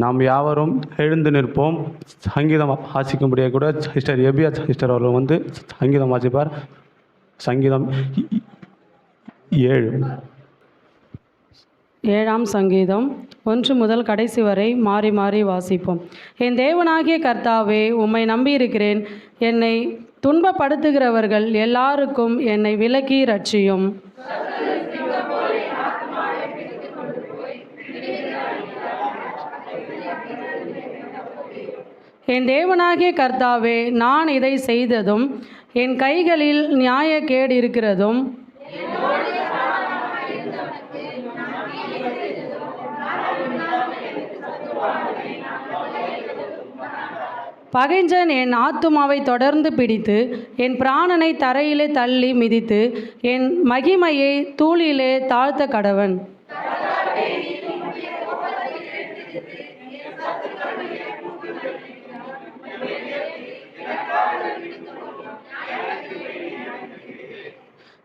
நாம் யாவரும் எழுந்து நிற்போம். சங்கீதம் வாசிக்கும்படியாக கூட சிஸ்டர் எபியா சிஸ்டர் அவர்கள் வந்து சங்கீதம் வாசிப்பார். சங்கீதம் 7. 7ஆம் சங்கீதம் 1 முதல் கடைசி வரை மாறி மாறி வாசிப்போம். என் தேவனாகிய கர்த்தாவே, உம்மை நம்பியிருக்கிறேன். என்னை துன்பப்படுத்துகிறவர்கள் எல்லாருக்கும் என்னை விலக்கி ரட்சியும். என் தேவனாகிய கர்த்தாவே, நான் இதை செய்ததும் என் கைகளில் நியாயக்கேடு இருக்கிறதும் பகைஞன் என் ஆத்துமாவை தொடர்ந்து பிடித்து என் பிராணனை தரையிலே தள்ளி மிதித்து என் மகிமையை தூளிலே தாழ்த்த கடவன்.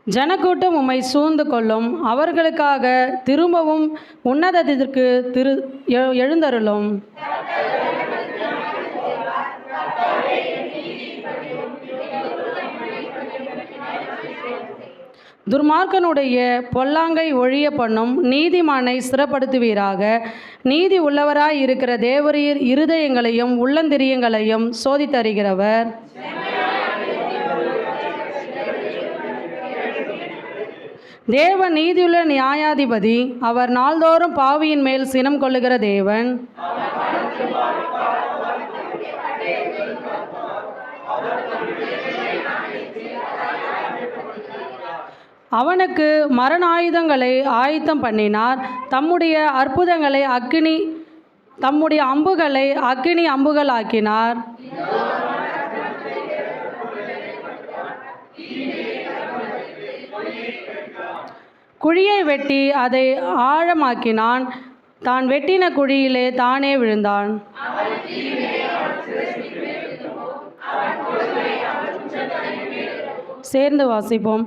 ஜனக்கூட்டம் உம்மை சூழ்ந்து கொள்ளும். அவர்களுக்காக திரும்பவும் உன்னதத்திற்கு எழுந்தருளும். துர்மார்க்கனுடைய பொல்லாங்கை ஒழிய பண்ணும். நீதிமானை ஸ்திரப்படுத்துவீராக. நீதி உள்ளவராய் இருக்கிற தேவரீர் இருதயங்களையும் உள்ளந்திரியங்களையும் சோதித்தறிகிறவர். தேவன் நீதியுள்ள நியாயாதிபதி. அவர் நாள்தோறும் பாவியின் மேல் சினம் கொள்ளுகிற தேவன். அவனுக்கு மரண ஆயுதங்களை ஆயத்தம் பண்ணினார். தம்முடைய அம்புகளை அக்கினி அம்புகளாக்கினார். குழியை வெட்டி அதை ஆழமாக்கினான். தான் வெட்டின குழியிலே தானே விழுந்தான். சேர்ந்து வாசிப்போம்.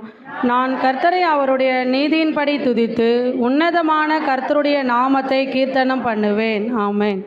நான் கர்த்தரை அவருடைய நீதியின்படி துதித்து உன்னதமான கர்த்தருடைய நாமத்தை கீர்த்தனம் பண்ணுவேன். ஆமென்.